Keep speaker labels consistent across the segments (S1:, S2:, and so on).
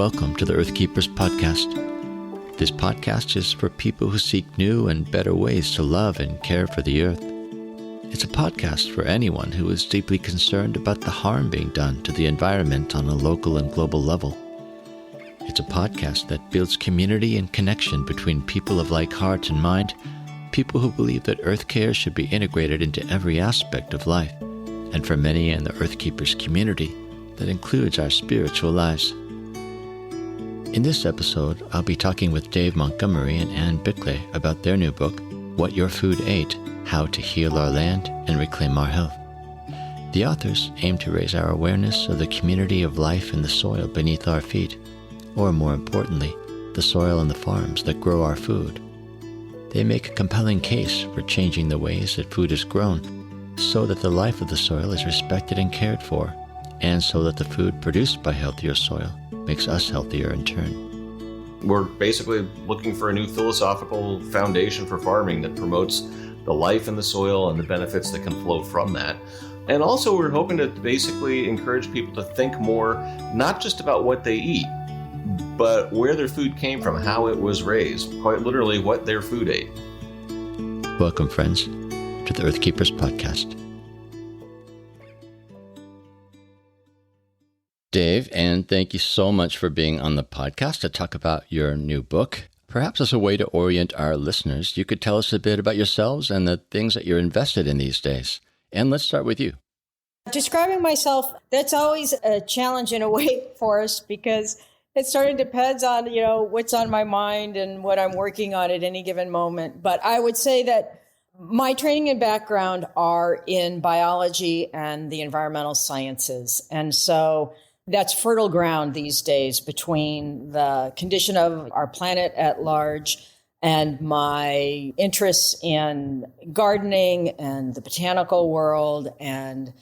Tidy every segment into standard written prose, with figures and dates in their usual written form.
S1: Welcome to the Earth Keepers podcast. This podcast is for people who seek new and better ways to love and care for the earth. It's a podcast for anyone who is deeply concerned about the harm being done to the environment on a local and global level. It's a podcast that builds community and connection between people of like heart and mind, people who believe that earth care should be integrated into every aspect of life, and for many in the Earth Keepers community, that includes our spiritual lives. In this episode, I'll be talking with Dave Montgomery and Biklé about their new book, What Your Food Ate: How to Heal Our Land and Reclaim Our Health. The authors aim to raise our awareness of the community of life in the soil beneath our feet, or more importantly, the soil and the farms that grow our food. They make a compelling case for changing the ways that food is grown so that the life of the soil is respected and cared for, and so that the food produced by healthier soil makes us healthier in turn.
S2: We're basically looking for a new philosophical foundation for farming that promotes the life in the soil and the benefits that can flow from that. And also we're hoping to basically encourage people to think more, not just about what they eat, but where their food came from, how it was raised, quite literally what their food ate.
S1: Welcome, friends, to the Earth Keepers podcast. Dave, and thank you so much for being on the podcast to talk about your new book. Perhaps as a way to orient our listeners, you could tell us a bit about yourselves and the things that you're invested in these days. And let's start with you.
S3: Describing myself, that's always a challenge in a way, Forrest, because it sort of depends on, what's on my mind and what I'm working on at any given moment. But I would say that my training and background are in biology and the environmental sciences. And so that's fertile ground these days between the condition of our planet at large and my interests in gardening and the botanical world and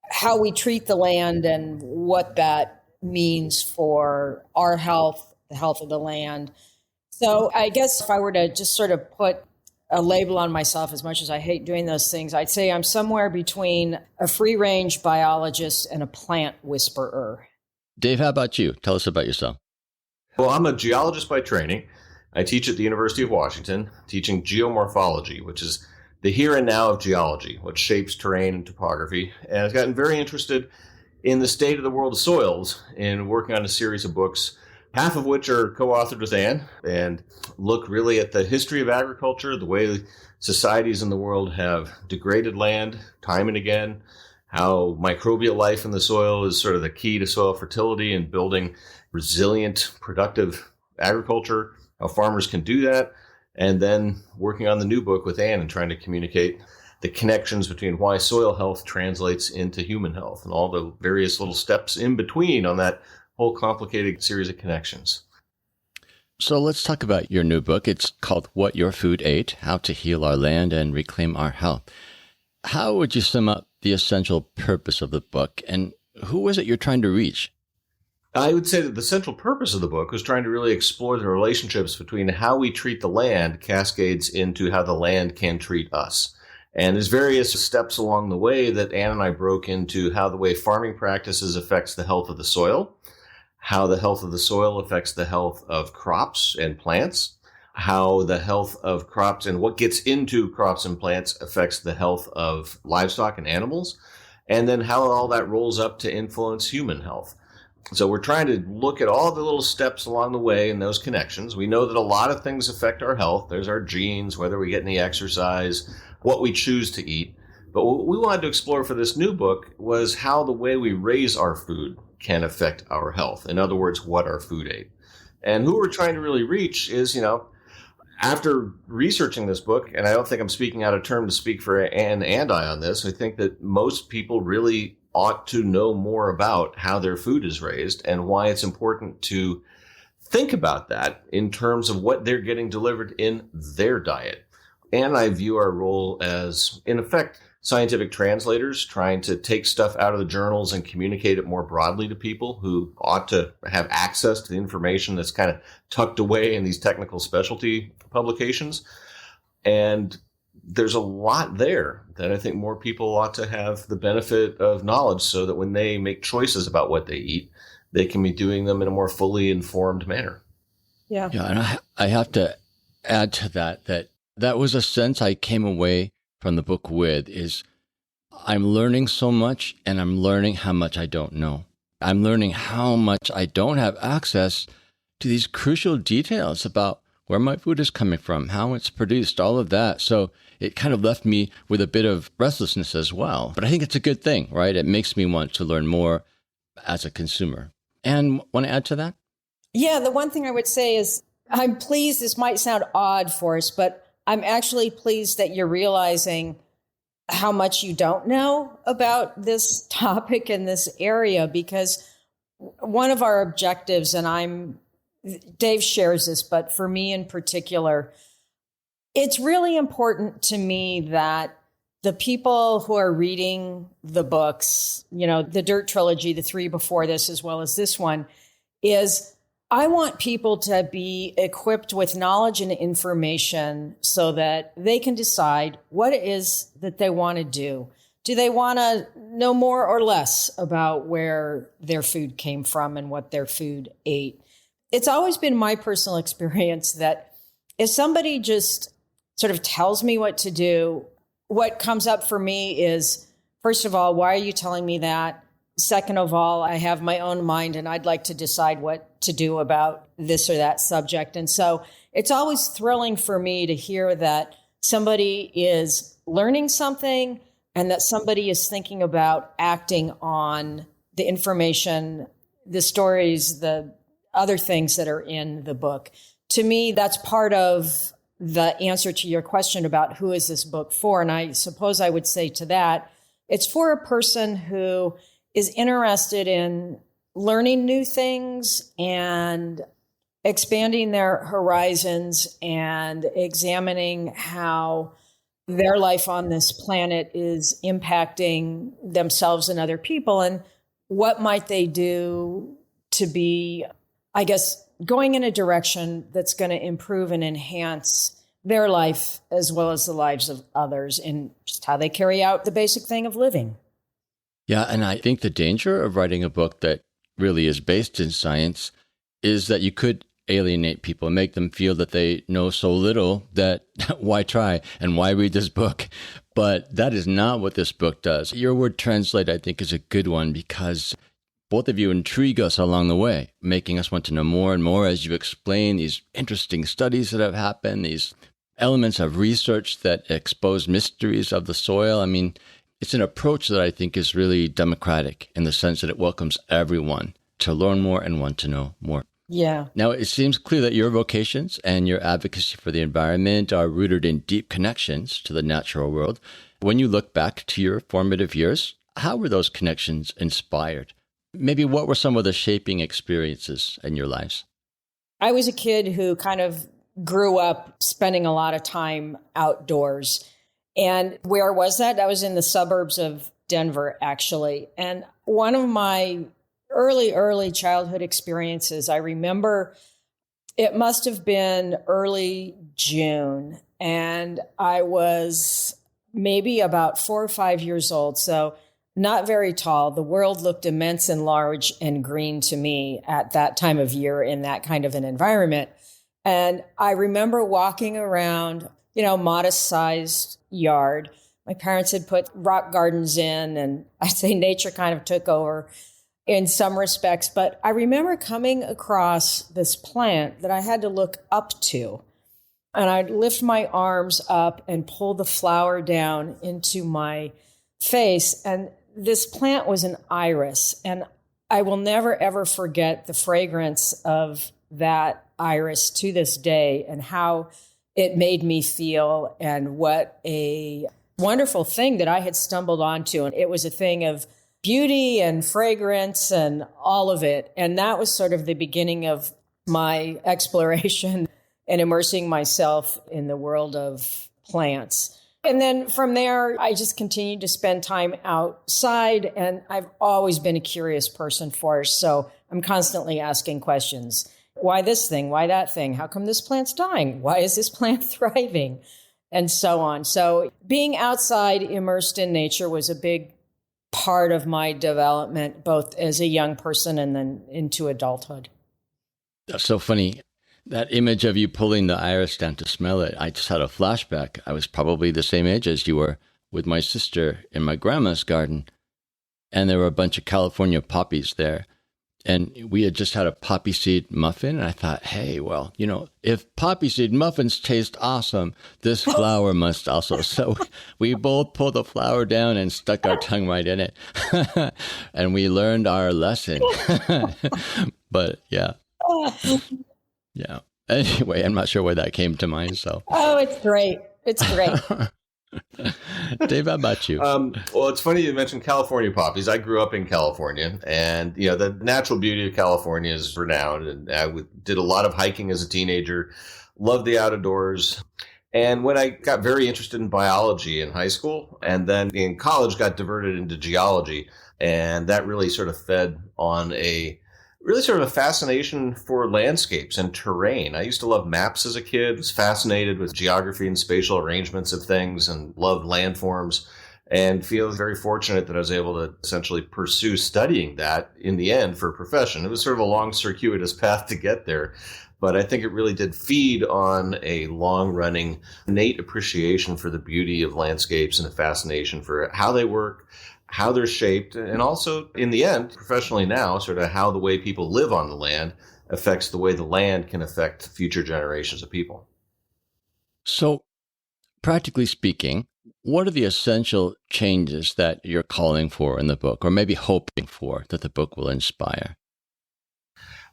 S3: how we treat the land and what that means for our health, the health of the land. So I guess if I were to just sort of put a label on myself, as much as I hate doing those things, I'd say I'm somewhere between a free-range biologist and a plant whisperer.
S1: Dave, how about you? Tell us about yourself.
S2: Well, I'm a geologist by training. I teach at the University of Washington, teaching geomorphology, which is the here and now of geology, what shapes terrain and topography. And I've gotten very interested in the state of the world of soils and working on a series of books, half of which are co-authored with Anne, and look really at the history of agriculture, the way societies in the world have degraded land time and again, how microbial life in the soil is sort of the key to soil fertility and building resilient, productive agriculture, how farmers can do that, and then working on the new book with Anne and trying to communicate the connections between why soil health translates into human health and all the various little steps in between on that whole complicated series of connections.
S1: So let's talk about your new book. It's called What Your Food Ate: How to Heal Our Land and Reclaim Our Health. How would you sum up the essential purpose of the book, and who is it you're trying to reach?
S2: I would say that the central purpose of the book was trying to really explore the relationships between how we treat the land cascades into how the land can treat us. And there's various steps along the way that Anne and I broke into how the way farming practices affects the health of the soil, how the health of the soil affects the health of crops and plants, how the health of crops and what gets into crops and plants affects the health of livestock and animals, and then how all that rolls up to influence human health. So we're trying to look at all the little steps along the way and those connections. We know that a lot of things affect our health. There's our genes, whether we get any exercise, what we choose to eat. But what we wanted to explore for this new book was how the way we raise our food can affect our health. In other words, what our food ate. And who we're trying to really reach is, after researching this book, and I don't think I'm speaking out of turn to speak for Anne and I on this, I think that most people really ought to know more about how their food is raised and why it's important to think about that in terms of what they're getting delivered in their diet. And I view our role as, in effect, scientific translators trying to take stuff out of the journals and communicate it more broadly to people who ought to have access to the information that's kind of tucked away in these technical specialty publications. And there's a lot there that I think more people ought to have the benefit of knowledge so that when they make choices about what they eat, they can be doing them in a more fully informed manner.
S3: Yeah.
S1: Yeah, and I have to add to that was a sense I came away from the book with is I'm learning so much and I'm learning how much I don't know. I'm learning how much I don't have access to these crucial details about where my food is coming from, how it's produced, all of that. So it kind of left me with a bit of restlessness as well. But I think it's a good thing, right? It makes me want to learn more as a consumer. And want to add to that?
S3: Yeah, the one thing I would say is I'm pleased. This might sound odd, Forrest, but I'm actually pleased that you're realizing how much you don't know about this topic in this area, because one of our objectives, and Dave shares this, but for me in particular, it's really important to me that the people who are reading the books, the Dirt trilogy, the three before this, as well as this one, is I want people to be equipped with knowledge and information so that they can decide what it is that they want to do. Do they want to know more or less about where their food came from and what their food ate? It's always been my personal experience that if somebody just sort of tells me what to do, what comes up for me is, first of all, why are you telling me that? Second of all, I have my own mind and I'd like to decide what to do about this or that subject. And so it's always thrilling for me to hear that somebody is learning something and that somebody is thinking about acting on the information, the stories, the other things that are in the book. To me, that's part of the answer to your question about who is this book for. And I suppose I would say to that, it's for a person who is interested in learning new things and expanding their horizons and examining how their life on this planet is impacting themselves and other people, and what might they do to be, I guess, going in a direction that's going to improve and enhance their life as well as the lives of others in just how they carry out the basic thing of living.
S1: Yeah, and I think the danger of writing a book that really is based in science is that you could alienate people and make them feel that they know so little that why try and why read this book? But that is not what this book does. Your word translate, I think, is a good one because both of you intrigue us along the way, making us want to know more and more as you explain these interesting studies that have happened, these elements of research that expose mysteries of the soil. I mean, it's an approach that I think is really democratic in the sense that it welcomes everyone to learn more and want to know more.
S3: Yeah.
S1: Now, it seems clear that your vocations and your advocacy for the environment are rooted in deep connections to the natural world. When you look back to your formative years, how were those connections inspired? Maybe what were some of the shaping experiences in your lives?
S3: I was a kid who kind of grew up spending a lot of time outdoors. And where was that? I was in the suburbs of Denver, actually. And one of my early childhood experiences, I remember it must have been early June. And I was maybe about 4 or 5 years old. So not very tall. The world looked immense and large and green to me at that time of year in that kind of an environment. And I remember walking around, modest sized yard. My parents had put rock gardens in, and I'd say nature kind of took over in some respects. But I remember coming across this plant that I had to look up to. And I'd lift my arms up and pull the flower down into my face. And this plant was an iris. And I will never, ever forget the fragrance of that iris to this day and how it made me feel and what a wonderful thing that I had stumbled onto. And it was a thing of beauty and fragrance and all of it. And that was sort of the beginning of my exploration and immersing myself in the world of plants. And then from there, I just continued to spend time outside. And I've always been a curious person, Forrest. So I'm constantly asking questions. Why this thing? Why that thing? How come this plant's dying? Why is this plant thriving? And so on. So being outside, immersed in nature was a big part of my development, both as a young person and then into adulthood.
S1: That's so funny. That image of you pulling the iris down to smell it, I just had a flashback. I was probably the same age as you were with my sister in my grandma's garden. And there were a bunch of California poppies there. And we had just had a poppy seed muffin. And I thought, hey, well, if poppy seed muffins taste awesome, this flower must also. So we both pulled the flower down and stuck our tongue right in it. And we learned our lesson. But yeah. Yeah. Anyway, I'm not sure where that came to mind. So.
S3: Oh, it's great. It's great.
S1: Dave, how about you?
S2: Well, it's funny you mentioned California poppies. I grew up in California, and the natural beauty of California is renowned. And I did a lot of hiking as a teenager, loved the outdoors. And when I got very interested in biology in high school, and then in college got diverted into geology, and that really sort of fed on a fascination for landscapes and terrain. I used to love maps as a kid, was fascinated with geography and spatial arrangements of things, and loved landforms, and feel very fortunate that I was able to essentially pursue studying that in the end for a profession. It was sort of a long, circuitous path to get there, but I think it really did feed on a long-running innate appreciation for the beauty of landscapes and a fascination for how they work, how they're shaped, and also, in the end, professionally now, sort of how the way people live on the land affects the way the land can affect future generations of people.
S1: So, practically speaking, what are the essential changes that you're calling for in the book, or maybe hoping for that the book will inspire?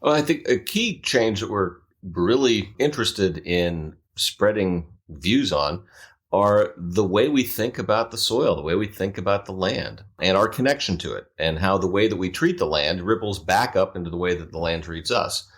S2: Well, I think a key change that we're really interested in spreading views on are the way we think about the soil, the way we think about the land, and our connection to it, and how the way that we treat the land ripples back up into the way that the land treats us.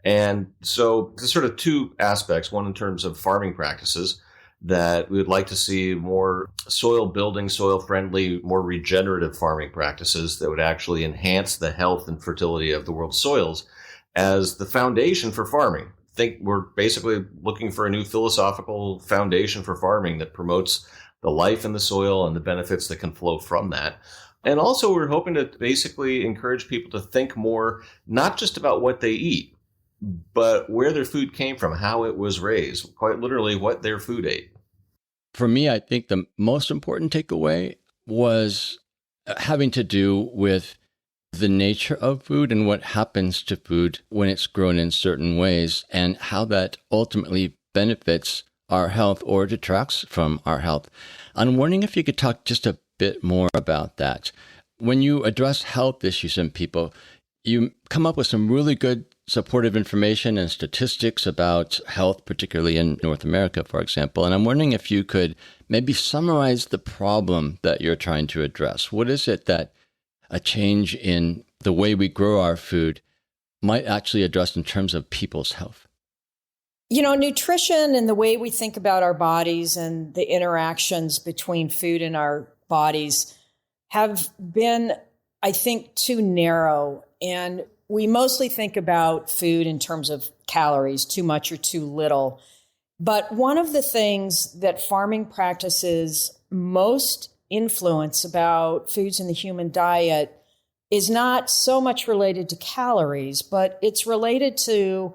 S2: And so there's sort of two aspects, one in terms of farming practices, that we would like to see more soil building, soil friendly, more regenerative farming practices that would actually enhance the health and fertility of the world's soils as the foundation for farming. Think we're basically looking for a new philosophical foundation for farming that promotes the life in the soil and the benefits that can flow from that. And also we're hoping to basically encourage people to think more, not just about what they eat, but where their food came from, how it was raised, quite literally what their food ate.
S1: For me, I think the most important takeaway was having to do with the nature of food and what happens to food when it's grown in certain ways, and how that ultimately benefits our health or detracts from our health. I'm wondering if you could talk just a bit more about that. When you address health issues in people, you come up with some really good supportive information and statistics about health, particularly in North America, for example. And I'm wondering if you could maybe summarize the problem that you're trying to address. What is it that a change in the way we grow our food might actually address in terms of people's health?
S3: Nutrition and the way we think about our bodies and the interactions between food and our bodies have been, I think, too narrow. And we mostly think about food in terms of calories, too much or too little. But one of the things that farming practices most influence about foods in the human diet is not so much related to calories, but it's related to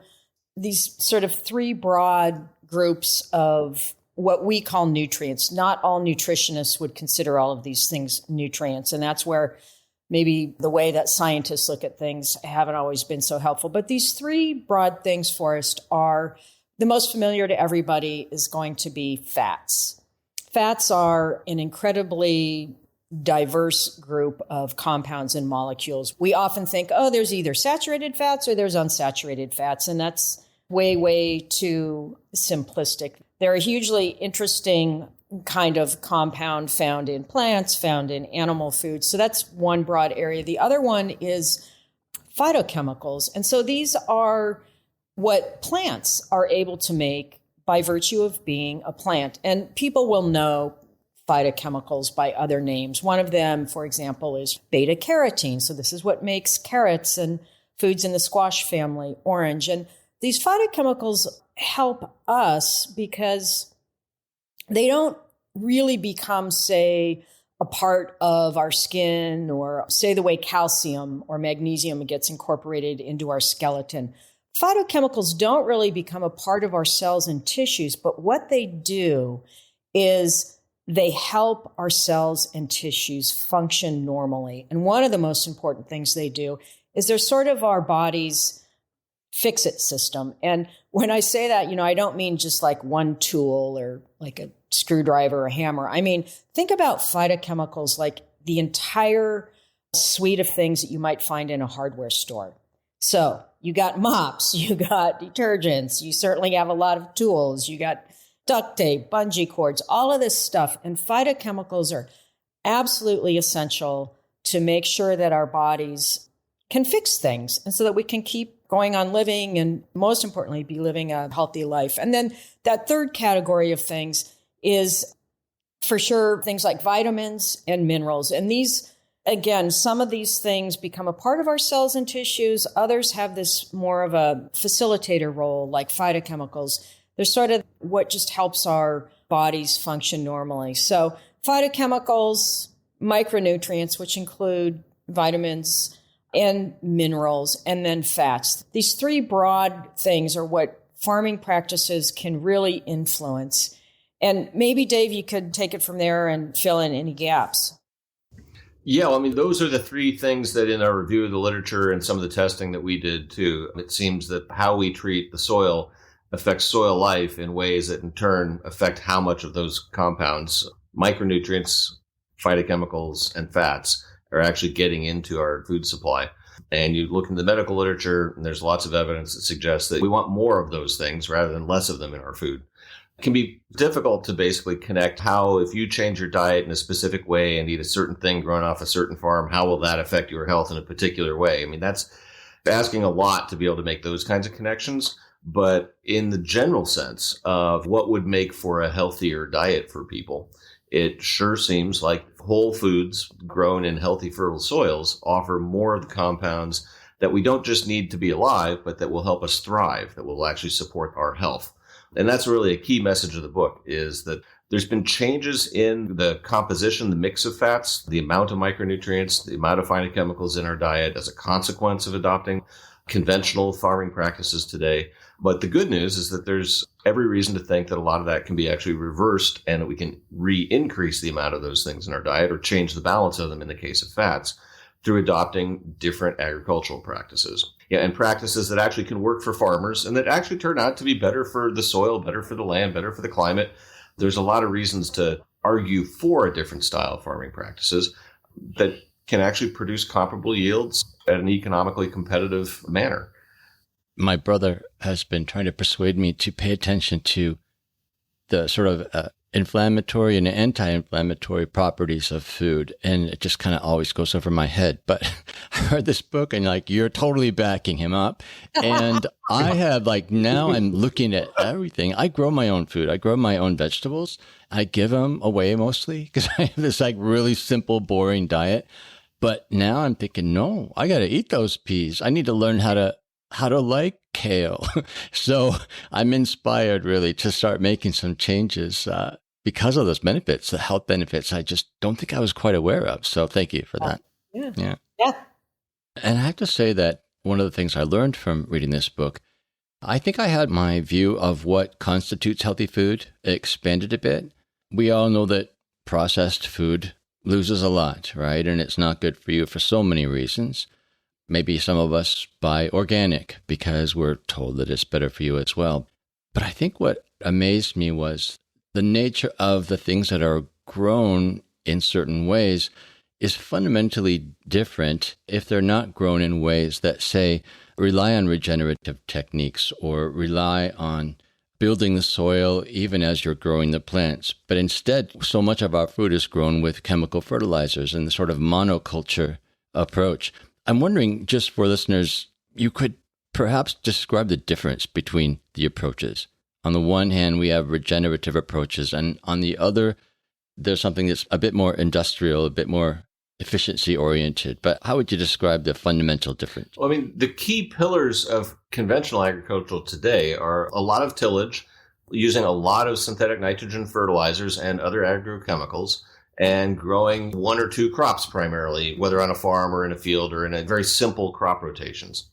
S3: these sort of three broad groups of what we call nutrients. Not all nutritionists would consider all of these things nutrients, and that's where maybe the way that scientists look at things haven't always been so helpful. But these three broad things, Forrest, are the most familiar to everybody is going to be fats. Fats are an incredibly diverse group of compounds and molecules. We often think, there's either saturated fats or there's unsaturated fats, and that's way, way too simplistic. They're a hugely interesting kind of compound found in plants, found in animal foods. So that's one broad area. The other one is phytochemicals. And so these are what plants are able to make by virtue of being a plant. And people will know phytochemicals by other names. One of them, for example, is beta carotene. So this is what makes carrots and foods in the squash family orange. And these phytochemicals help us because they don't really become, say, a part of our skin, or say the way calcium or magnesium gets incorporated into our skeleton. Phytochemicals don't really become a part of our cells and tissues, but what they do is they help our cells and tissues function normally. And one of the most important things they do is they're sort of our body's fix-it system. And when I say that, I don't mean just like one tool or like a screwdriver or a hammer. I mean, think about phytochemicals like the entire suite of things that you might find in a hardware store. So you got mops, you got detergents, you certainly have a lot of tools, you got duct tape, bungee cords, all of this stuff. And phytochemicals are absolutely essential to make sure that our bodies can fix things and so that we can keep going on living and, most importantly, be living a healthy life. And then that third category of things is for sure things like vitamins and minerals. And these, again, some of these things become a part of our cells and tissues. Others have this more of a facilitator role, like phytochemicals. They're sort of what just helps our bodies function normally. So phytochemicals, micronutrients, which include vitamins and minerals, and then fats. These three broad things are what farming practices can really influence. And maybe, Dave, you could take it from there and fill in any gaps.
S2: Yeah, well, I mean, those are the three things that in our review of the literature and some of the testing that we did too, it seems that how we treat the soil affects soil life in ways that in turn affect how much of those compounds, micronutrients, phytochemicals, and fats are actually getting into our food supply. And you look in the medical literature, and there's lots of evidence that suggests that we want more of those things rather than less of them in our food. It can be difficult to basically connect how, if you change your diet in a specific way and eat a certain thing grown off a certain farm, how will that affect your health in a particular way? I mean, that's asking a lot to be able to make those kinds of connections. But in the general sense of what would make for a healthier diet for people, it sure seems like whole foods grown in healthy, fertile soils offer more of the compounds that we don't just need to be alive, but that will help us thrive, that will actually support our health. And that's really a key message of the book, is that there's been changes in the composition, the mix of fats, the amount of micronutrients, the amount of phytochemicals in our diet as a consequence of adopting conventional farming practices today. But the good news is that there's every reason to think that a lot of that can be actually reversed and that we can re-increase the amount of those things in our diet, or change the balance of them in the case of fats, through adopting different agricultural practices. Yeah, and practices that actually can work for farmers and that actually turn out to be better for the soil, better for the land, better for the climate. There's a lot of reasons to argue for a different style of farming practices that can actually produce comparable yields at an economically competitive manner.
S1: My brother has been trying to persuade me to pay attention to the sort of inflammatory and anti-inflammatory properties of food. And it just kind of always goes over my head. But I heard this book and you're totally backing him up. And I have now I'm looking at everything. I grow my own food. I grow my own vegetables. I give them away mostly because I have this really simple, boring diet. But now I'm thinking, no, I got to eat those peas. I need to learn how to like kale. So I'm inspired really to start making some changes because of those benefits, the health benefits I just don't think I was quite aware of. So thank you for that.
S3: Yeah.
S1: And I have to say that one of the things I learned from reading this book, I think I had my view of what constitutes healthy food expanded a bit. We all know that processed food loses a lot, right? And it's not good for you for so many reasons. Maybe some of us buy organic because we're told that it's better for you as well. But I think what amazed me was the nature of the things that are grown in certain ways is fundamentally different if they're not grown in ways that, say, rely on regenerative techniques or rely on building the soil even as you're growing the plants. But instead, so much of our food is grown with chemical fertilizers and the sort of monoculture approach. I'm wondering, just for listeners, you could perhaps describe the difference between the approaches. On the one hand, we have regenerative approaches, and on the other, there's something that's a bit more industrial, a bit more efficiency-oriented. But how would you describe the fundamental difference?
S2: Well, I mean, the key pillars of conventional agriculture today are a lot of tillage, using a lot of synthetic nitrogen fertilizers and other agrochemicals, and growing one or two crops primarily, whether on a farm or in a field or in a very simple crop rotations.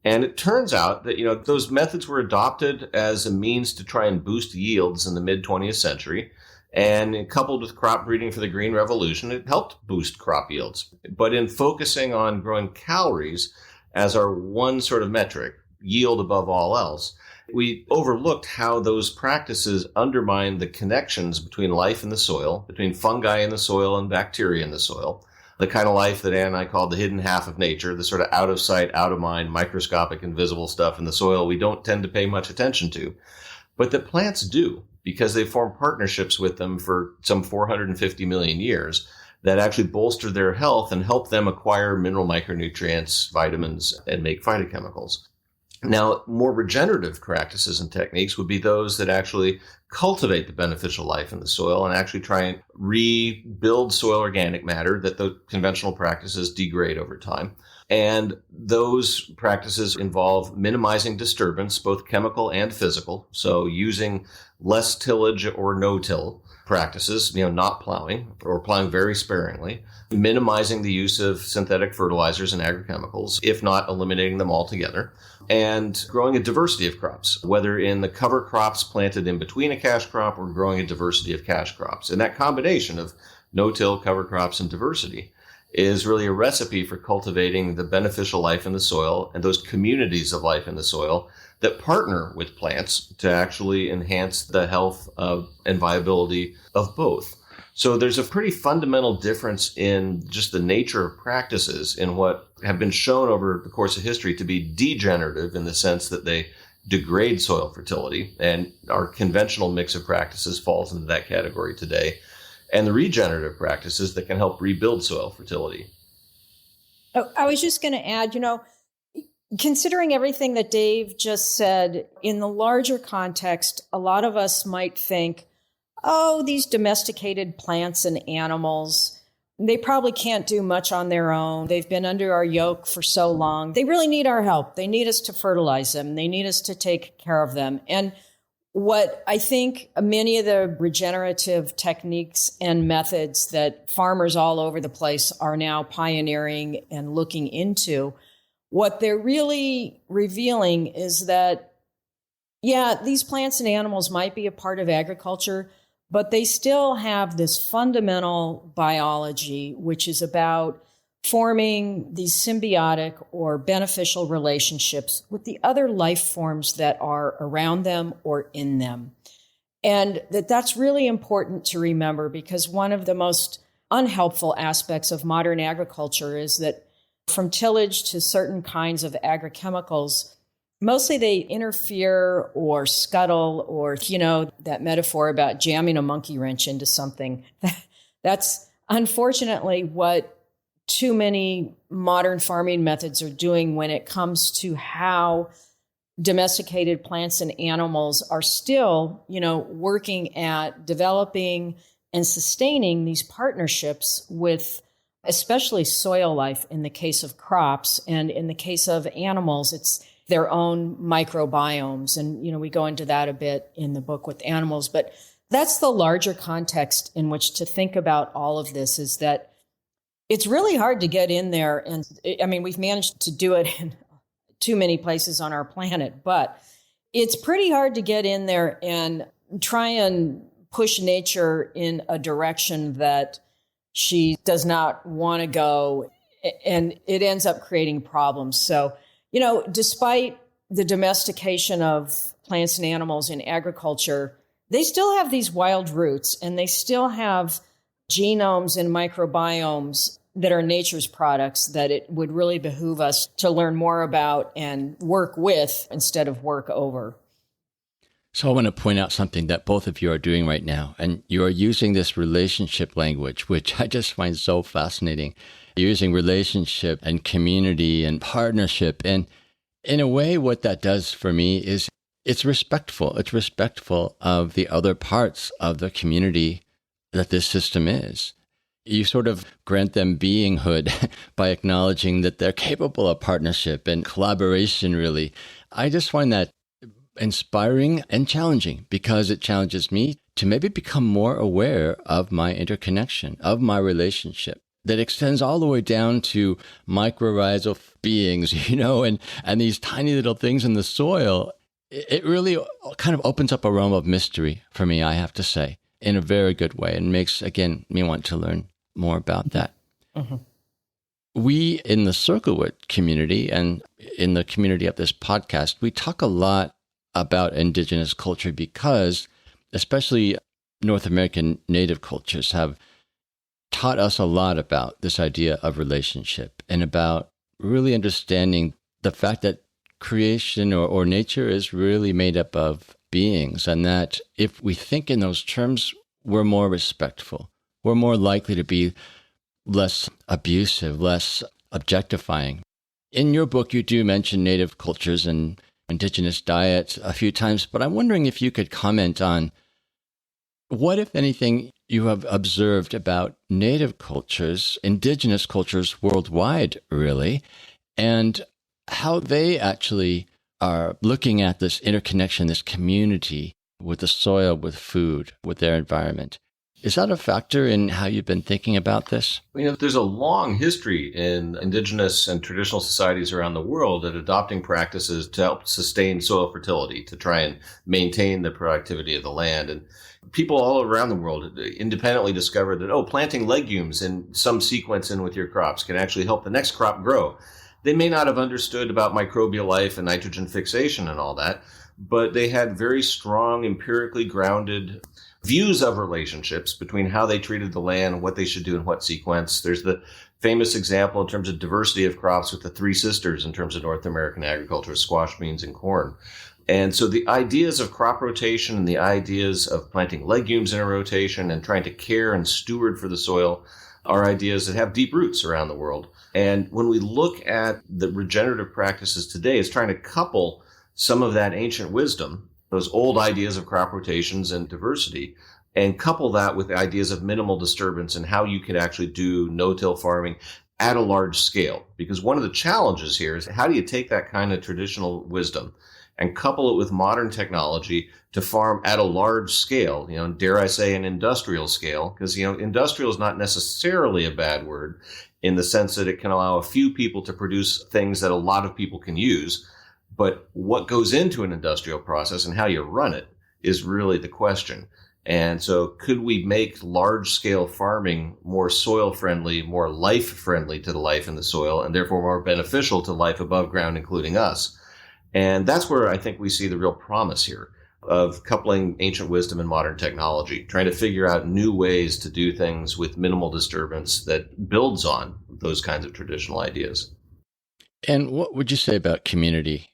S2: And it turns out that, those methods were adopted as a means to try and boost yields in the mid 20th century. And coupled with crop breeding for the Green Revolution, it helped boost crop yields. But in focusing on growing calories as our one sort of metric, yield above all else, we overlooked how those practices undermine the connections between life in the soil, between fungi in the soil and bacteria in the soil, the kind of life that Ann and I called the hidden half of nature, the sort of out of sight, out of mind, microscopic, invisible stuff in the soil we don't tend to pay much attention to, but that plants do, because they form partnerships with them for some 450 million years that actually bolster their health and help them acquire mineral micronutrients, vitamins, and make phytochemicals. Now, more regenerative practices and techniques would be those that actually cultivate the beneficial life in the soil and actually try and rebuild soil organic matter that the conventional practices degrade over time. And those practices involve minimizing disturbance, both chemical and physical. So using less tillage or no-till practices, not plowing or plowing very sparingly, minimizing the use of synthetic fertilizers and agrochemicals, if not eliminating them altogether, and growing a diversity of crops, whether in the cover crops planted in between a cash crop or growing a diversity of cash crops. And that combination of no-till, cover crops, and diversity is really a recipe for cultivating the beneficial life in the soil and those communities of life in the soil that partner with plants to actually enhance the health and viability of both. So there's a pretty fundamental difference in just the nature of practices in what have been shown over the course of history to be degenerative in the sense that they degrade soil fertility, and our conventional mix of practices falls into that category today, and the regenerative practices that can help rebuild soil fertility.
S3: I was just going to add, considering everything that Dave just said, in the larger context, a lot of us might think, oh, these domesticated plants and animals, they probably can't do much on their own. They've been under our yoke for so long. They really need our help. They need us to fertilize them. They need us to take care of them. And what I think many of the regenerative techniques and methods that farmers all over the place are now pioneering and looking into, what they're really revealing is that, these plants and animals might be a part of agriculture, but they still have this fundamental biology, which is about forming these symbiotic or beneficial relationships with the other life forms that are around them or in them. And that's really important to remember, because one of the most unhelpful aspects of modern agriculture is that from tillage to certain kinds of agrochemicals, mostly they interfere or scuttle or, that metaphor about jamming a monkey wrench into something. That's unfortunately what too many modern farming methods are doing when it comes to how domesticated plants and animals are still, working at developing and sustaining these partnerships with especially soil life in the case of crops. And in the case of animals, it's their own microbiomes. And, we go into that a bit in the book with animals. But that's the larger context in which to think about all of this, is that it's really hard to get in there. And we've managed to do it in too many places on our planet, but it's pretty hard to get in there and try and push nature in a direction that she does not want to go. And it ends up creating problems. So, despite the domestication of plants and animals in agriculture, they still have these wild roots, and they still have genomes and microbiomes that are nature's products that it would really behoove us to learn more about and work with instead of work over.
S1: So I want to point out something that both of you are doing right now, and you are using this relationship language, which I just find so fascinating. You're using relationship and community and partnership. And in a way, what that does for me is it's respectful. It's respectful of the other parts of the community that this system is. You sort of grant them beinghood by acknowledging that they're capable of partnership and collaboration, really. I just find that inspiring and challenging, because it challenges me to maybe become more aware of my interconnection, of my relationship that extends all the way down to mycorrhizal beings, and these tiny little things in the soil. It really kind of opens up a realm of mystery for me, I have to say, in a very good way, and makes, again, me want to learn more about that. Mm-hmm. We in the Circlewood community and in the community of this podcast, we talk a lot about indigenous culture because especially North American native cultures have taught us a lot about this idea of relationship and about really understanding the fact that creation or nature is really made up of beings, and that if we think in those terms, we're more respectful. We're more likely to be less abusive, less objectifying. In your book, you do mention native cultures and indigenous diets a few times, but I'm wondering if you could comment on what, if anything, you have observed about native cultures, indigenous cultures worldwide, really, and how they actually are looking at this interconnection, this community with the soil, with food, with their environment. Is that a factor in how you've been thinking about this?
S2: There's a long history in indigenous and traditional societies around the world at adopting practices to help sustain soil fertility, to try and maintain the productivity of the land. And people all around the world independently discovered that, planting legumes in some sequence in with your crops can actually help the next crop grow. They may not have understood about microbial life and nitrogen fixation and all that, but they had very strong, empirically grounded views of relationships between how they treated the land and what they should do in what sequence. There's the famous example in terms of diversity of crops with the three sisters in terms of North American agriculture, squash, beans, and corn. And so the ideas of crop rotation and the ideas of planting legumes in a rotation and trying to care and steward for the soil are ideas that have deep roots around the world. And when we look at the regenerative practices today, it's trying to couple some of that ancient wisdom, those old ideas of crop rotations and diversity, and couple that with the ideas of minimal disturbance and how you can actually do no-till farming at a large scale. Because one of the challenges here is how do you take that kind of traditional wisdom and couple it with modern technology to farm at a large scale, dare I say an industrial scale, because, industrial is not necessarily a bad word in the sense that it can allow a few people to produce things that a lot of people can use. But what goes into an industrial process and how you run it is really the question. And so could we make large-scale farming more soil-friendly, more life-friendly to the life in the soil, and therefore more beneficial to life above ground, including us? And that's where I think we see the real promise here of coupling ancient wisdom and modern technology, trying to figure out new ways to do things with minimal disturbance that builds on those kinds of traditional ideas.
S1: And what would you say about community?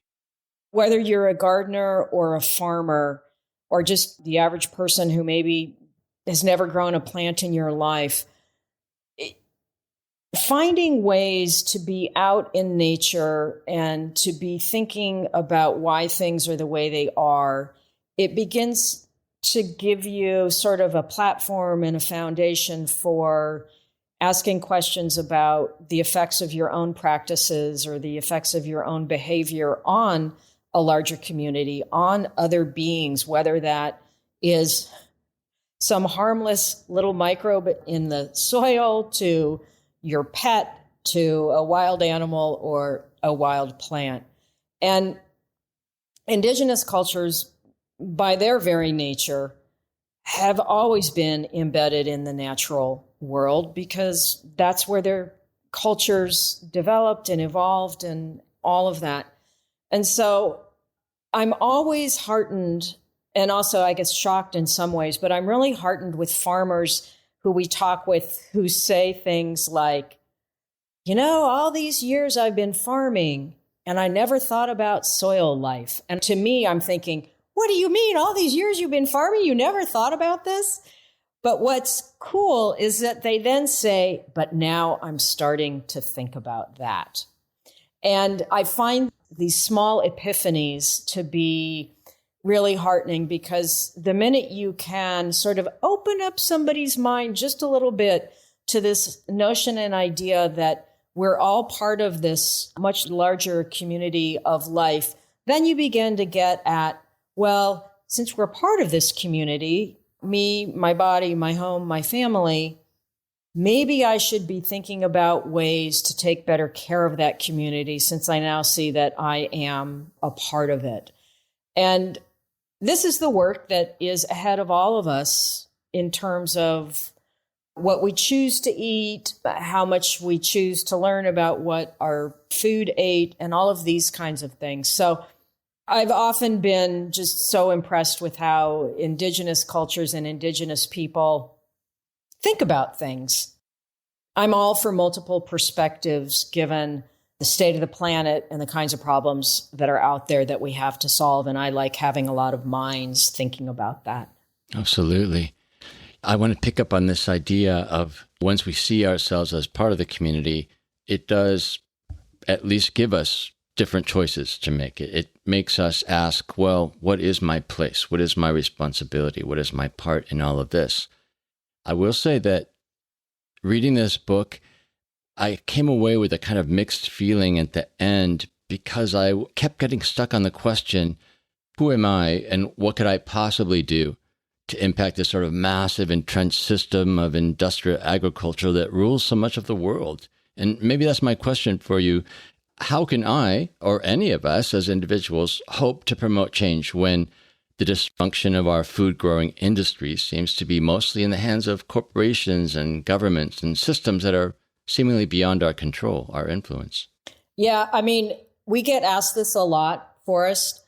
S3: Whether you're a gardener or a farmer or just the average person who maybe has never grown a plant in your life, finding ways to be out in nature and to be thinking about why things are the way they are, it begins to give you sort of a platform and a foundation for asking questions about the effects of your own practices or the effects of your own behavior on a larger community, on other beings, whether that is some harmless little microbe in the soil to your pet, to a wild animal or a wild plant. And indigenous cultures, by their very nature, have always been embedded in the natural world because that's where their cultures developed and evolved and all of that. And so I'm always heartened and also, I guess, shocked in some ways, but I'm really heartened with farmers who we talk with who say things like, all these years I've been farming and I never thought about soil life. And to me, I'm thinking, what do you mean? All these years you've been farming, you never thought about this? But what's cool is that they then say, but now I'm starting to think about that. And I find these small epiphanies to be really heartening because the minute you can sort of open up somebody's mind just a little bit to this notion and idea that we're all part of this much larger community of life, then you begin to get at, well, since we're part of this community, me, my body, my home, my family, maybe I should be thinking about ways to take better care of that community since I now see that I am a part of it. And this is the work that is ahead of all of us in terms of what we choose to eat, how much we choose to learn about what our food ate, and all of these kinds of things. So I've often been just so impressed with how indigenous cultures and indigenous people think about things. I'm all for multiple perspectives given the state of the planet and the kinds of problems that are out there that we have to solve. And I like having a lot of minds thinking about that.
S1: Absolutely. I want to pick up on this idea of once we see ourselves as part of the community, it does at least give us different choices to make. It makes us ask, well, what is my place? What is my responsibility? What is my part in all of this? I will say that reading this book, I came away with a kind of mixed feeling at the end because I kept getting stuck on the question, who am I and what could I possibly do to impact this sort of massive entrenched system of industrial agriculture that rules so much of the world? And maybe that's my question for you. How can I, or any of us as individuals, hope to promote change when the dysfunction of our food-growing industry seems to be mostly in the hands of corporations and governments and systems that are seemingly beyond our control, our influence?
S3: Yeah, I mean, we get asked this a lot, Forrest,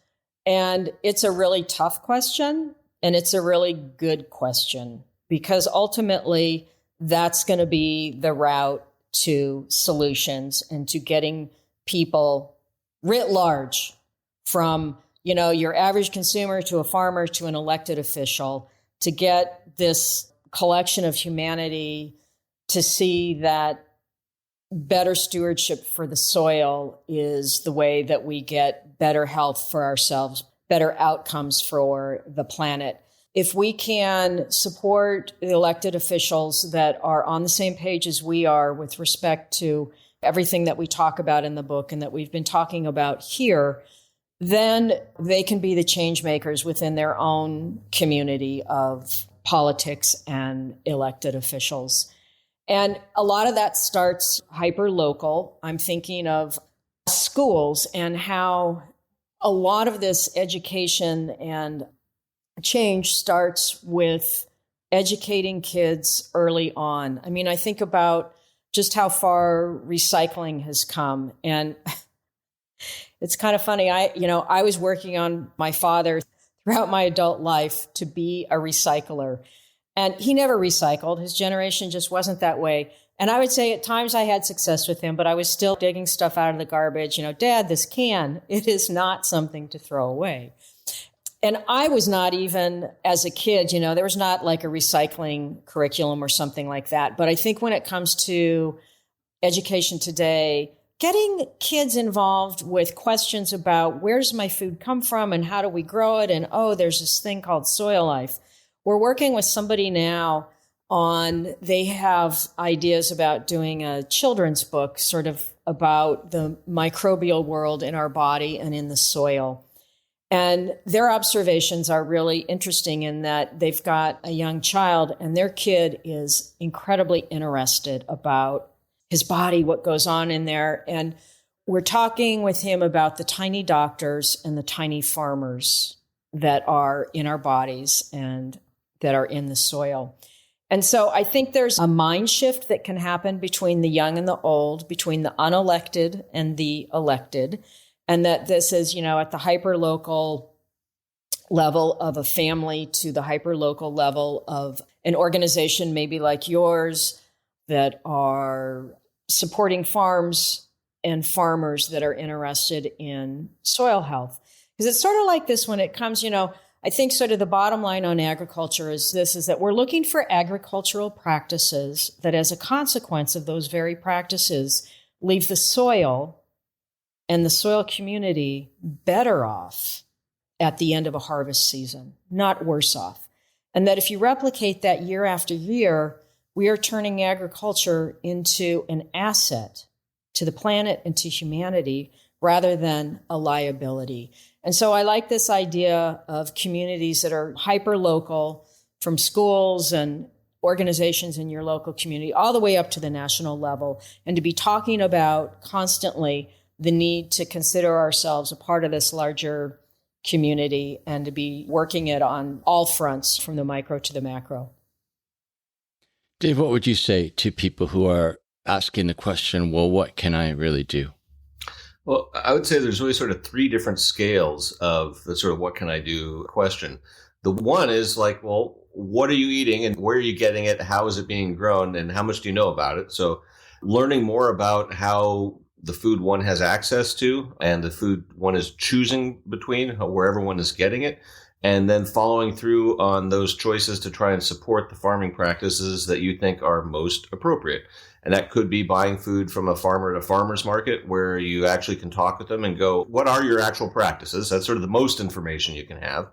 S3: and it's a really tough question, and it's a really good question, because ultimately that's going to be the route to solutions and to getting people writ large, from, you know, your average consumer to a farmer to an elected official, to get this collection of humanity to see that better stewardship for the soil is the way that we get better health for ourselves, better outcomes for the planet. If we can support the elected officials that are on the same page as we are with respect to everything that we talk about in the book and that we've been talking about here, then they can be the change makers within their own community of politics and elected officials. And a lot of that starts hyper-local. I'm thinking of schools and how a lot of this education and change starts with educating kids early on. I mean, I think about just how far recycling has come. And it's kind of funny. I was working on my father throughout my adult life to be a recycler. And he never recycled. His generation just wasn't that way. And I would say at times I had success with him, but I was still digging stuff out of the garbage. You know, Dad, this can, it is not something to throw away. And I was not even, as a kid, you know, there was not like a recycling curriculum or something like that. But I think when it comes to education today, getting kids involved with questions about where's my food come from and how do we grow it? And, oh, there's this thing called soil life. We're working with somebody now they have ideas about doing a children's book sort of about the microbial world in our body and in the soil. And their observations are really interesting in that they've got a young child and their kid is incredibly interested about his body, what goes on in there. And we're talking with him about the tiny doctors and the tiny farmers that are in our bodies and that are in the soil. And so I think there's a mind shift that can happen between the young and the old, between the unelected and the elected. And that this is, you know, at the hyper-local level of a family to the hyper-local level of an organization maybe like yours that are supporting farms and farmers that are interested in soil health. Because it's sort of like this when it comes, you know, I think sort of the bottom line on agriculture is that we're looking for agricultural practices that as a consequence of those very practices leave the soil and the soil community better off at the end of a harvest season, not worse off. And that if you replicate that year after year, we are turning agriculture into an asset to the planet and to humanity rather than a liability. And so I like this idea of communities that are hyper-local, from schools and organizations in your local community, all the way up to the national level, and to be talking about constantly the need to consider ourselves a part of this larger community and to be working it on all fronts from the micro to the macro.
S1: Dave, what would you say to people who are asking the question, well, what can I really do?
S2: Well, I would say there's really sort of three different scales of the sort of what can I do question. The one is like, well, what are you eating and where are you getting it? How is it being grown and how much do you know about it? So learning more about how the food one has access to and the food one is choosing between, wherever one is getting it, and then following through on those choices to try and support the farming practices that you think are most appropriate. And that could be buying food from a farmer at a farmer's market where you actually can talk with them and go, what are your actual practices? That's sort of the most information you can have.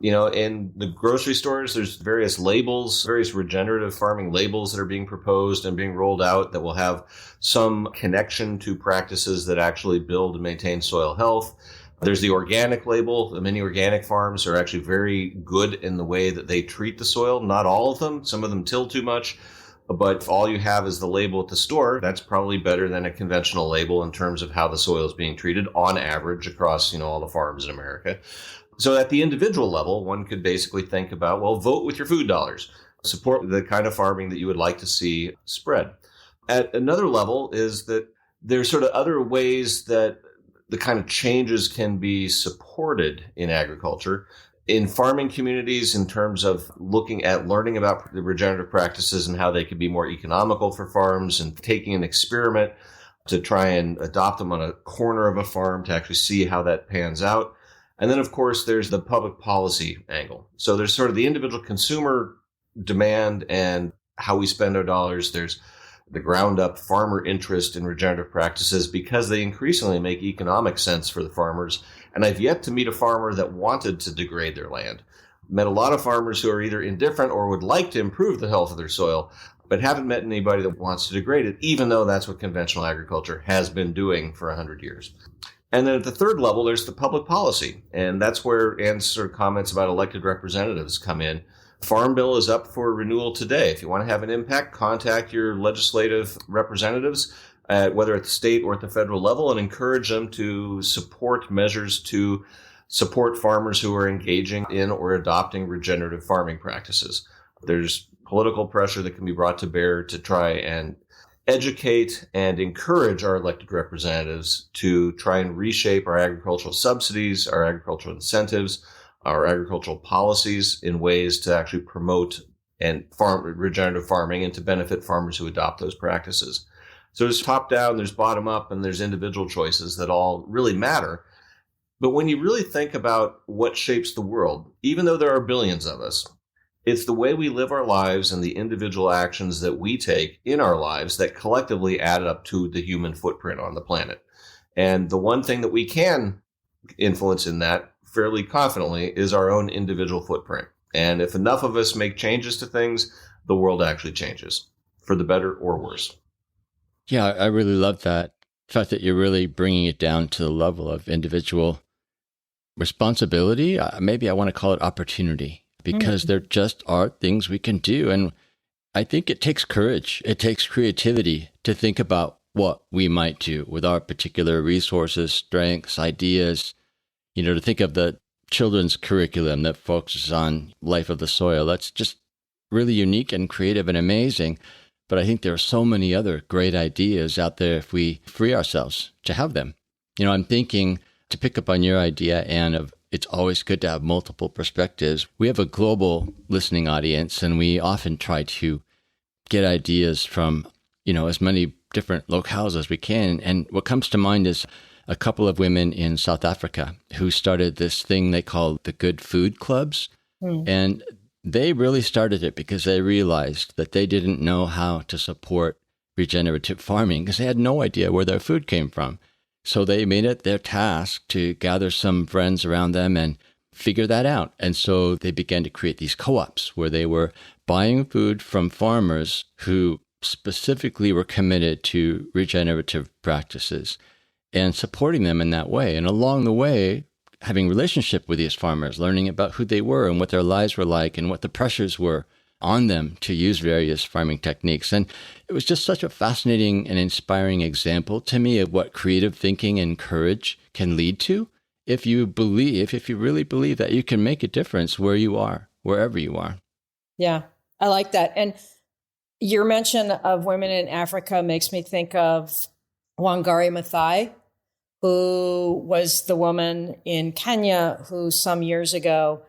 S2: In the grocery stores, there's various labels, various regenerative farming labels that are being proposed and being rolled out that will have some connection to practices that actually build and maintain soil health. There's the organic label. The many organic farms are actually very good in the way that they treat the soil. Not all of them. Some of them till too much. But if all you have is the label at the store, that's probably better than a conventional label in terms of how the soil is being treated on average across, all the farms in America. So at the individual level, one could basically think about, well, vote with your food dollars. Support the kind of farming that you would like to see spread. At another level is that there's sort of other ways that the kind of changes can be supported in agriculture. In farming communities, in terms of looking at learning about the regenerative practices and how they could be more economical for farms and taking an experiment to try and adopt them on a corner of a farm to actually see how that pans out. And then, of course, there's the public policy angle. So there's sort of the individual consumer demand and how we spend our dollars. There's the ground up farmer interest in regenerative practices because they increasingly make economic sense for the farmers. And I've yet to meet a farmer that wanted to degrade their land. Met a lot of farmers who are either indifferent or would like to improve the health of their soil, but haven't met anybody that wants to degrade it, even though that's what conventional agriculture has been doing for 100 years. And then at the third level, there's the public policy. And that's where Ann's sort of comments about elected representatives come in. Farm Bill is up for renewal today. If you want to have an impact, contact your legislative representatives, whether at the state or at the federal level, and encourage them to support measures to support farmers who are engaging in or adopting regenerative farming practices. There's political pressure that can be brought to bear to try and educate and encourage our elected representatives to try and reshape our agricultural subsidies, our agricultural incentives, our agricultural policies in ways to actually promote and regenerative farming and to benefit farmers who adopt those practices. So there's top down, there's bottom up, and there's individual choices that all really matter. But when you really think about what shapes the world, even though there are billions of us, it's the way we live our lives and the individual actions that we take in our lives that collectively add up to the human footprint on the planet. And the one thing that we can influence in that fairly confidently is our own individual footprint. And if enough of us make changes to things, the world actually changes for the better or worse.
S1: Yeah, I really love that. The fact that you're really bringing it down to the level of individual responsibility. Maybe I want to call it opportunity, because there just are things we can do. And I think it takes courage. It takes creativity to think about what we might do with our particular resources, strengths, ideas. To think of the children's curriculum that focuses on life of the soil. That's just really unique and creative and amazing. But I think there are so many other great ideas out there if we free ourselves to have them. I'm thinking, to pick up on your idea, Anne, of it's always good to have multiple perspectives. We have a global listening audience, and we often try to get ideas from, as many different locales as we can. And what comes to mind is a couple of women in South Africa who started this thing they call the Good Food Clubs. And they really started it because they realized that they didn't know how to support regenerative farming because they had no idea where their food came from. So they made it their task to gather some friends around them and figure that out. And so they began to create these co-ops where they were buying food from farmers who specifically were committed to regenerative practices and supporting them in that way. And along the way, having relationship with these farmers, learning about who they were and what their lives were like and what the pressures were on them to use various farming techniques. And it was just such a fascinating and inspiring example to me of what creative thinking and courage can lead to if you really believe that you can make a difference where you are, wherever you are.
S3: Yeah, I like that. And your mention of women in Africa makes me think of Wangari Maathai, who was the woman in Kenya who some years ago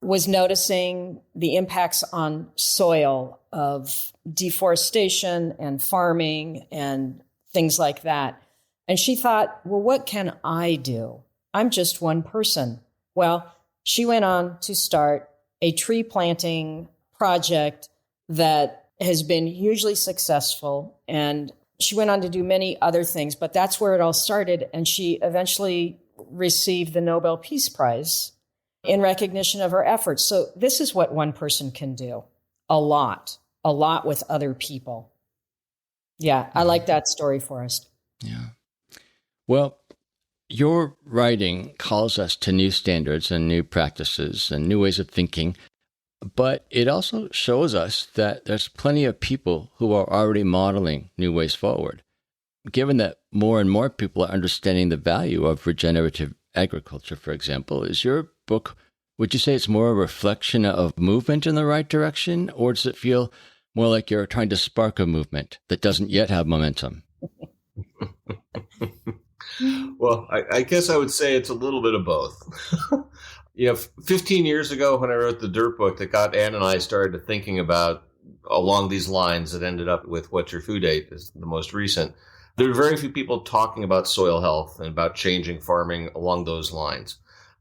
S3: was noticing the impacts on soil of deforestation and farming and things like that. And she thought, well, what can I do? I'm just one person. Well, she went on to start a tree planting project that has been hugely successful. And she went on to do many other things, but that's where it all started. And she eventually received the Nobel Peace Prize in recognition of her efforts. So this is what one person can do. A lot with other people. Yeah, I like that story, Forrest.
S1: Yeah. Well, your writing calls us to new standards and new practices and new ways of thinking, but it also shows us that there's plenty of people who are already modeling new ways forward. Given that more and more people are understanding the value of regenerative agriculture, for example, is your book, would you say it's more a reflection of movement in the right direction, or does it feel more like you're trying to spark a movement that doesn't yet have momentum?
S2: Well, I guess I would say it's a little bit of both. 15 years ago when I wrote the Dirt book that got Ann and I started thinking about along these lines that ended up with What's Your Food Ate is the most recent. There are very few people talking about soil health and about changing farming along those lines.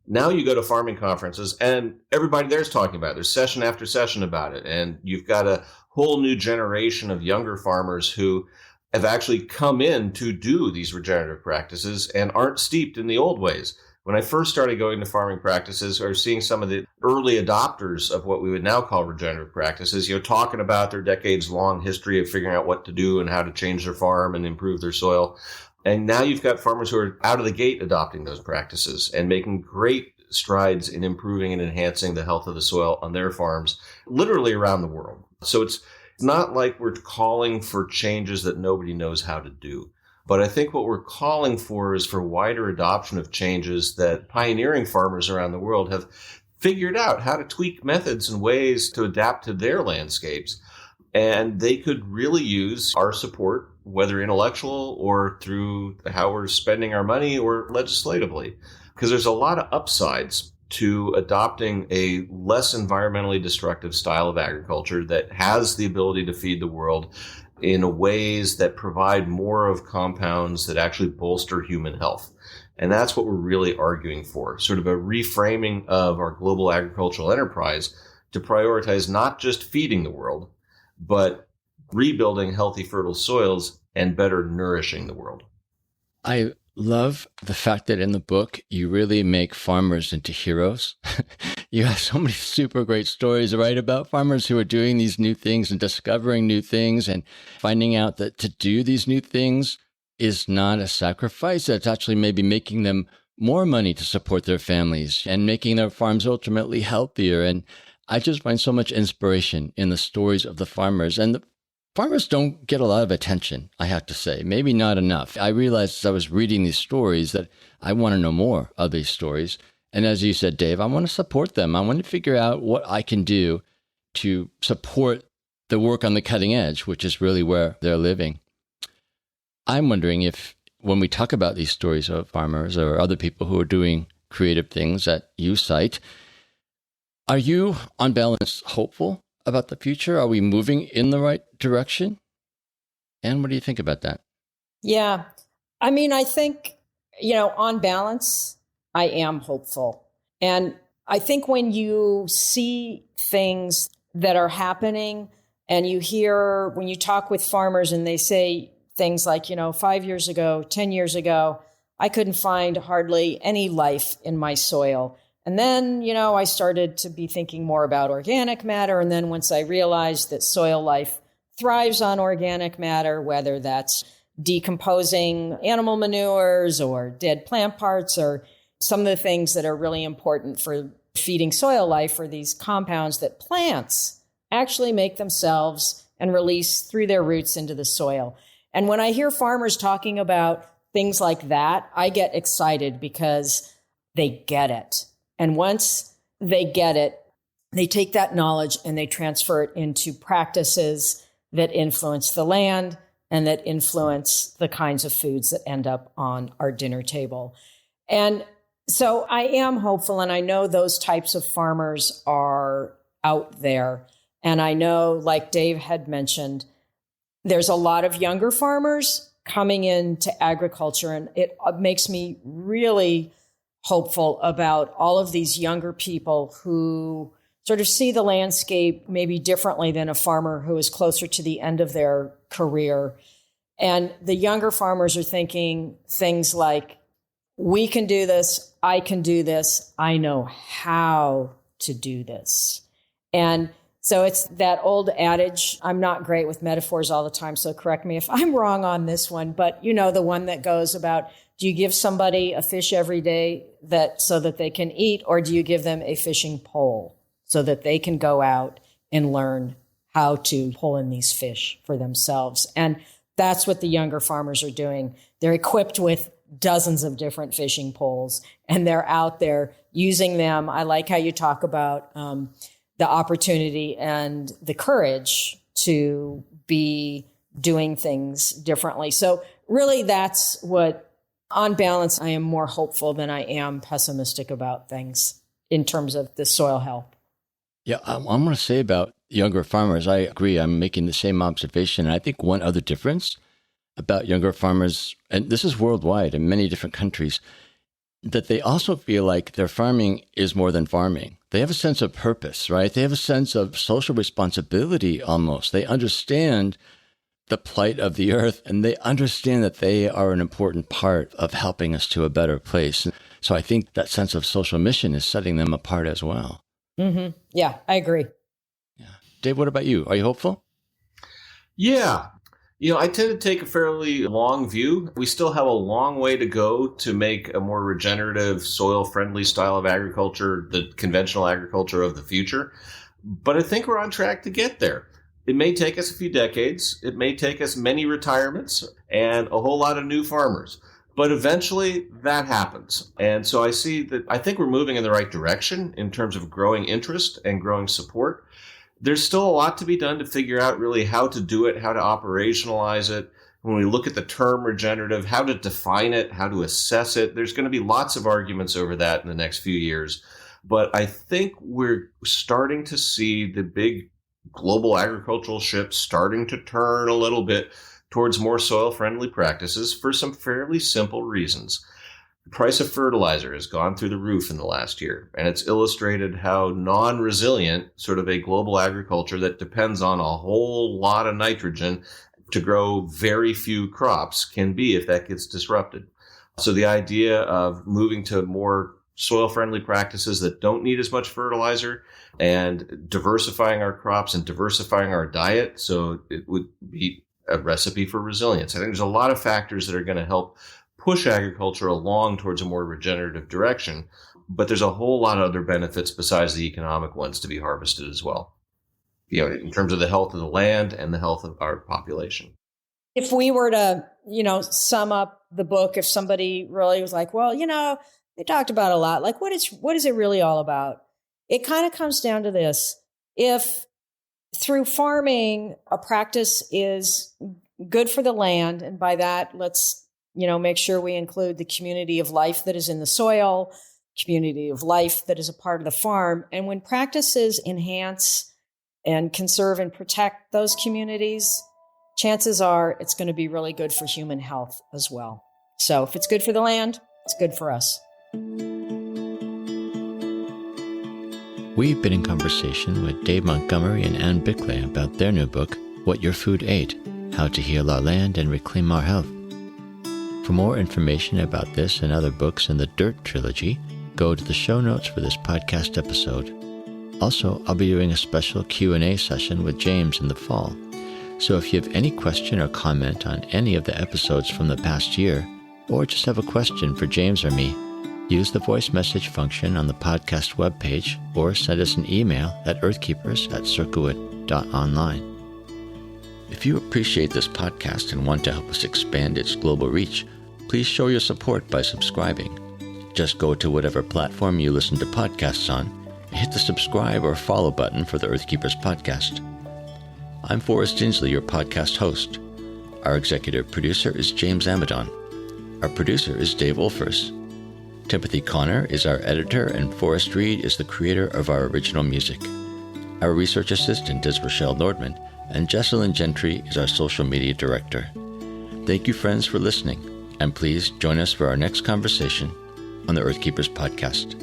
S2: Now you go to farming conferences and everybody there's talking about it. There's session after session about it. And you've got a whole new generation of younger farmers who have actually come in to do these regenerative practices and aren't steeped in the old ways. When I first started going to farming practices or seeing some of the early adopters of what we would now call regenerative practices, talking about their decades-long history of figuring out what to do and how to change their farm and improve their soil. And now you've got farmers who are out of the gate adopting those practices and making great strides in improving and enhancing the health of the soil on their farms, literally around the world. So it's not like we're calling for changes that nobody knows how to do. But I think what we're calling for is for wider adoption of changes that pioneering farmers around the world have figured out how to tweak methods and ways to adapt to their landscapes. And they could really use our support, whether intellectual or through how we're spending our money or legislatively, because there's a lot of upsides to adopting a less environmentally destructive style of agriculture that has the ability to feed the world in ways that provide more of compounds that actually bolster human health. And that's what we're really arguing for, sort of a reframing of our global agricultural enterprise to prioritize not just feeding the world, but rebuilding healthy, fertile soils and better nourishing the world.
S1: I love the fact that in the book, you really make farmers into heroes. You have so many super great stories to write about farmers who are doing these new things and discovering new things and finding out that to do these new things is not a sacrifice. It's actually maybe making them more money to support their families and making their farms ultimately healthier. And I just find so much inspiration in the stories of the farmers. And the farmers don't get a lot of attention, I have to say, maybe not enough. I realized as I was reading these stories that I want to know more of these stories. And as you said, Dave, I want to support them. I want to figure out what I can do to support the work on the cutting edge, which is really where they're living. I'm wondering if when we talk about these stories of farmers or other people who are doing creative things that you cite, are you, on balance, hopeful about the future? Are we moving in the right direction? And what do you think about that?
S3: Yeah. I mean, I think, on balance, I am hopeful. And I think when you see things that are happening and when you talk with farmers and they say things like, 5 years ago, 10 years ago, I couldn't find hardly any life in my soil. And then, I started to be thinking more about organic matter. And then once I realized that soil life thrives on organic matter, whether that's decomposing animal manures or dead plant parts or some of the things that are really important for feeding soil life are these compounds that plants actually make themselves and release through their roots into the soil. And when I hear farmers talking about things like that, I get excited because they get it. And once they get it, they take that knowledge and they transfer it into practices that influence the land and that influence the kinds of foods that end up on our dinner table. And so I am hopeful, and I know those types of farmers are out there. And I know, like Dave had mentioned, there's a lot of younger farmers coming into agriculture, and it makes me really hopeful about all of these younger people who sort of see the landscape maybe differently than a farmer who is closer to the end of their career. And the younger farmers are thinking things like, we can do this, I can do this, I know how to do this. And so it's that old adage, I'm not great with metaphors all the time, so correct me if I'm wrong on this one, but you know, the one that goes about, do you give somebody a fish every day so that they can eat, or do you give them a fishing pole so that they can go out and learn how to pull in these fish for themselves? And that's what the younger farmers are doing. They're equipped with dozens of different fishing poles, and they're out there using them. I like how you talk about the opportunity and the courage to be doing things differently. So really, that's what, on balance, I am more hopeful than I am pessimistic about things in terms of the soil health.
S1: Yeah, I'm going to say about younger farmers, I agree. I'm making the same observation. And I think one other difference about younger farmers, and this is worldwide in many different countries, that they also feel like their farming is more than farming. They have a sense of purpose, right? They have a sense of social responsibility almost. They understand the plight of the earth, and they understand that they are an important part of helping us to a better place. So I think that sense of social mission is setting them apart as well.
S3: Mm-hmm. Yeah, I agree.
S1: Yeah. Dave, what about you? Are you hopeful?
S2: Yeah. I tend to take a fairly long view. We still have a long way to go to make a more regenerative, soil-friendly style of agriculture, the conventional agriculture of the future. But I think we're on track to get there. It may take us a few decades. It may take us many retirements and a whole lot of new farmers. But eventually that happens. And so I think we're moving in the right direction in terms of growing interest and growing support. There's still a lot to be done to figure out really how to do it, how to operationalize it. When we look at the term regenerative, how to define it, how to assess it, there's going to be lots of arguments over that in the next few years. But I think we're starting to see the big global agricultural ships starting to turn a little bit towards more soil-friendly practices for some fairly simple reasons. The price of fertilizer has gone through the roof in the last year, and it's illustrated how non-resilient sort of a global agriculture that depends on a whole lot of nitrogen to grow very few crops can be if that gets disrupted. So the idea of moving to more soil-friendly practices that don't need as much fertilizer and diversifying our crops and diversifying our diet, so it would be a recipe for resilience. I think there's a lot of factors that are going to help push agriculture along towards a more regenerative direction, but there's a whole lot of other benefits besides the economic ones to be harvested as well, in terms of the health of the land and the health of our population.
S3: If we were to, sum up the book, if somebody really was like, well, they talked about a lot, like what is it really all about? It kind of comes down to this. If through farming, a practice is good for the land, and by that, let's make sure we include the community of life that is in the soil, community of life that is a part of the farm. And when practices enhance and conserve and protect those communities, chances are it's going to be really good for human health as well. So if it's good for the land, it's good for us.
S1: We've been in conversation with Dave Montgomery and Ann Biklé about their new book, What Your Food Ate: How to Heal Our Land and Reclaim Our Health. For more information about this and other books in the Dirt trilogy, go to the show notes for this podcast episode. Also, I'll be doing a special Q&A session with James in the fall. So if you have any question or comment on any of the episodes from the past year, or just have a question for James or me, use the voice message function on the podcast webpage or send us an email at earthkeepers@circuit.online. If you appreciate this podcast and want to help us expand its global reach, please show your support by subscribing. Just go to whatever platform you listen to podcasts on and hit the subscribe or follow button for the Earthkeepers podcast. I'm Forrest Inslee, your podcast host. Our executive producer is James Amadon. Our producer is Dave Wolfers. Timothy Connor is our editor, and Forrest Reed is the creator of our original music. Our research assistant is Rochelle Nordman, and Jesselyn Gentry is our social media director. Thank you, friends, for listening, and please join us for our next conversation on the Earthkeepers podcast.